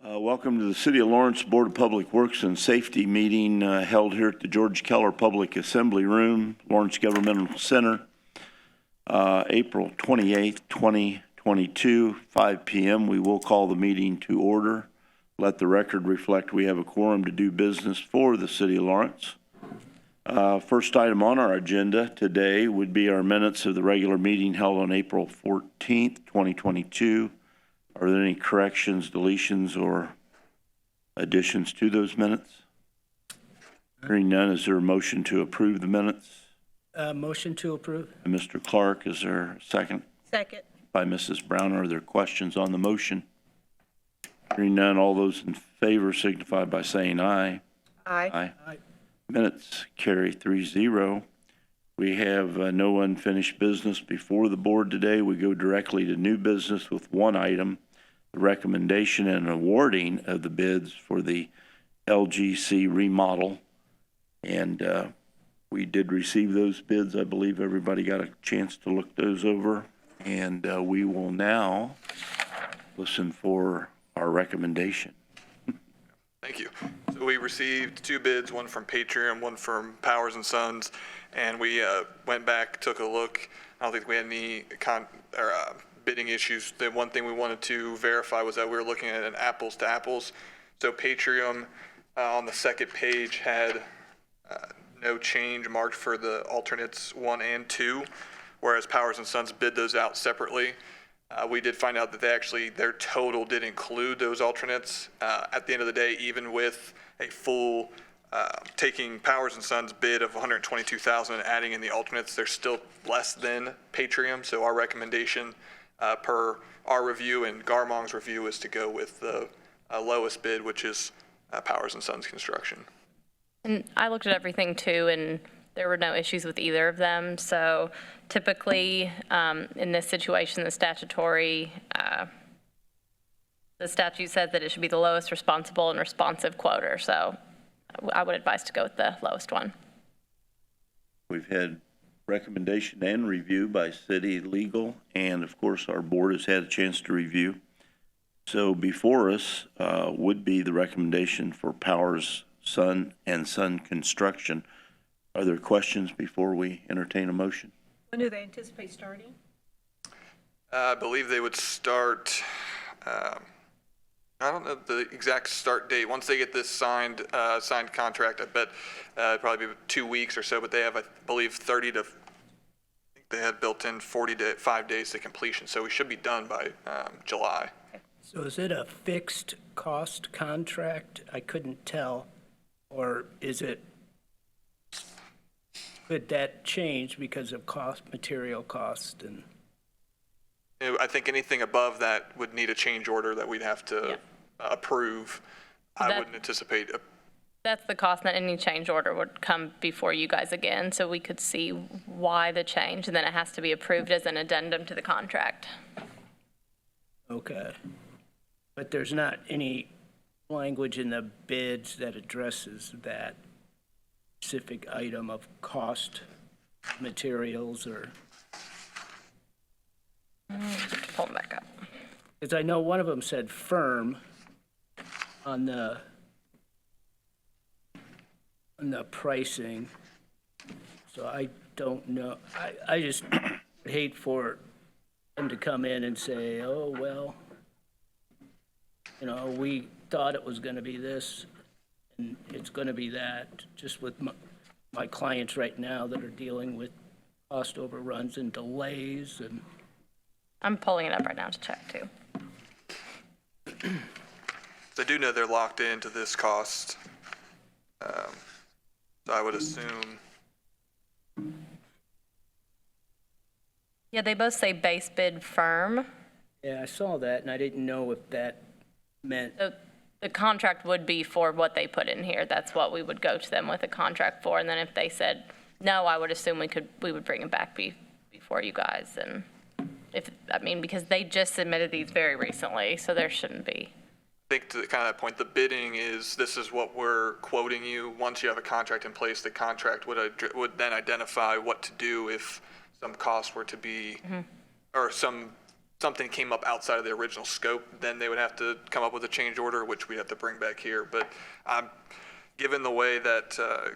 Welcome to the City of Lawrence Board of Public Works and Safety meeting held here at the George Keller Public Assembly Room, Lawrence Governmental Center, April 28th, 2022, 5 p.m. We will call the meeting to order. Let the record reflect we have a quorum to do business for the City of Lawrence. First item on our agenda today would be our minutes of the regular meeting held on April 14th, 2022. Are there any corrections, deletions, or additions to those minutes? Hearing none, is there a motion to approve the minutes? Motion to approve. And Mr. Clark, is there a second? Second. By Mrs. Brown. Are there questions on the motion? Hearing none, all those in favor signify by saying aye. Aye. Aye. Minutes carry 3-0. We have no unfinished business before the board today. We go directly to new business with one item, the recommendation and awarding of the bids for the LGC remodel. And we did receive those bids. I believe everybody got a chance to look those over. And we will now listen for our recommendation. Thank you. So we received two bids, one from Patriot, one from Powers and Sons, and we went back, took a look. I don't think we had any bidding issues. The one thing we wanted to verify was that we were looking at an apples to apples. So Patriot on the second page had no change marked for the alternates 1 and 2, whereas Powers and Sons bid those out separately. We did find out that their total did include those alternates. At the end of the day, even with a full taking Powers and Sons bid of $122,000 and adding in the alternates, they're still less than Patriot. So our recommendation per our review and Garmong's review is to go with the lowest bid, which is Powers and Sons Construction. And I looked at everything too, and there were no issues with either of them. So typically, in this situation, the statute says that it should be the lowest responsible and responsive quoter. So I would advise to go with the lowest one. We've had recommendation and review by city legal, and of course our board has had a chance to review. So before us would be the recommendation for Powers, Son, and Son Construction. Are there questions before we entertain a motion? When do they anticipate starting? I believe they would start, I don't know the exact start date. Once they get this signed contract, I bet it'd probably be 2 weeks or so, but they have, I believe, 30 to, I think they had built in 45 days to completion. So we should be done by July. So is it a fixed cost contract? I couldn't tell. Or is it, could that change because of material cost and? I think anything above that would need a change order that we'd have to approve. I wouldn't anticipate. That's the cost, that any change order would come before you guys again, so we could see why the change, and then it has to be approved as an addendum to the contract. Okay. But there's not any language in the bids that addresses that specific item of cost, materials, or? Pull them back up. Because I know one of them said firm on the pricing, so I don't know. I just hate for them to come in and say, oh, well, you know, we thought it was going to be this, and it's going to be that, just with my clients right now that are dealing with cost overruns and delays. And I'm pulling it up right now to check too. I do know they're locked into this cost. So I would assume. Yeah, they both say base bid firm. yeah, I saw that, and I didn't know if that meant. So the contract would be for what they put in here. That's what we would go to them with a contract for. And then if they said no, I would assume we would bring it back before you guys. And because they just submitted these very recently, so there shouldn't be. I think to kind of that point, the bidding is, this is what we're quoting you. Once you have a contract in place, the contract would then identify what to do if some costs were to be, or some something came up outside of the original scope, then they would have to come up with a change order, which we have to bring back here. But given the way that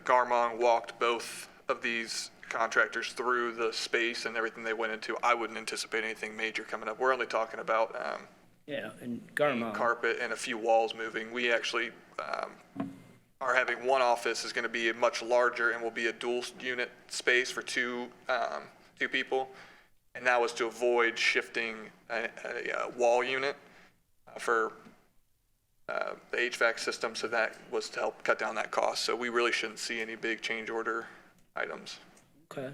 Garmong walked both of these contractors through the space and everything they went into, I wouldn't anticipate anything major coming up. We're only talking about Yeah, and Garmong. carpet and a few walls moving. We actually are having one office is going to be much larger and will be a dual unit space for two people. And that was to avoid shifting a wall unit for the HVAC system. So that was to help cut down that cost. So we really shouldn't see any big change order items. Okay.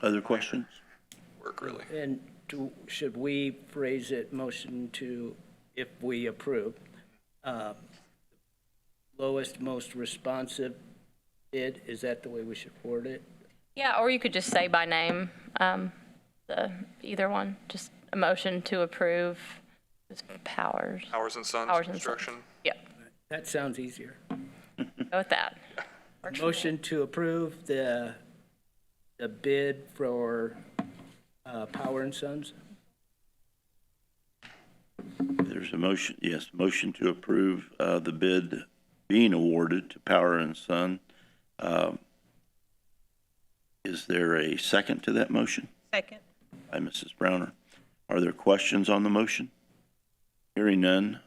Other questions? Work really. And should we phrase it motion to, if we approve, lowest, most responsive bid? Is that the way we should word it? Yeah, or you could just say by name, either one, just a motion to approve Powers. Powers and Sons Powers and Construction. Sons. Yep, That sounds easier. go with that. Works for me. Motion to approve the bid for Power and Sons? There's a motion, yes, motion to approve the bid being awarded to Power and Son. Is there a second to that motion? Second. By Mrs. Browner. Are there questions on the motion? Hearing none,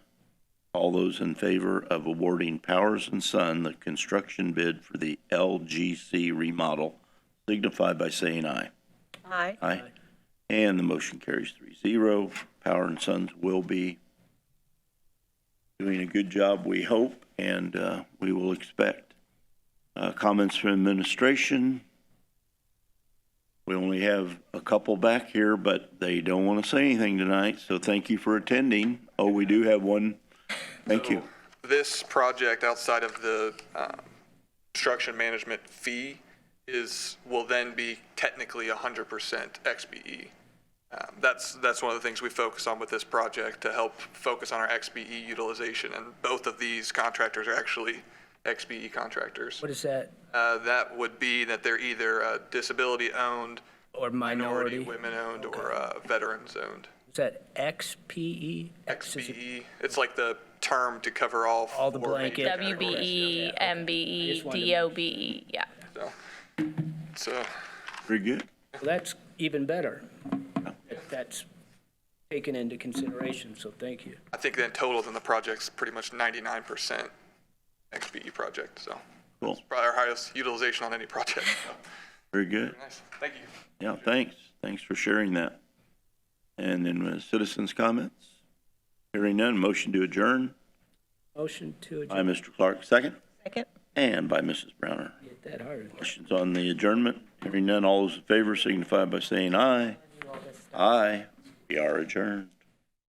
all those in favor of awarding Powers and Son the construction bid for the LGC remodel signify by saying aye. Aye. Aye. And the motion carries 3-0. Power and Sons will be doing a good job, we hope, and we will expect. Comments from administration. We only have a couple back here, but they don't want to say anything tonight, so thank you for attending. Oh, we do have one. Thank you. This project, outside of the construction management fee, will then be technically 100% XBE. That's one of the things we focus on with this project to help focus on our XBE utilization, and both of these contractors are actually XBE contractors. What is that? That would be that they're either disability-owned, Or minority? women-owned, or veterans-owned. Is that XPE? XBE, it's like the term to cover all the four major blanket. categories. WBE, MBE, just wanted to- DOBE, yeah. So Very good. Well, that's even better. That's taken into consideration, so thank you. I think then total then the project's pretty much 99% XBE project, so. Cool. It's probably our highest utilization on any project. So. Very good. Nice, thank you. Yeah, thanks. Thanks for sharing that. And then citizens' comments. Hearing none, motion to adjourn Motion to by adjourn. Mr. Clark, second, Second. and by Mrs. Browner. Get that hard. Questions on the adjournment? Hearing none, all those in favor signify by saying aye. Aye. We are adjourned.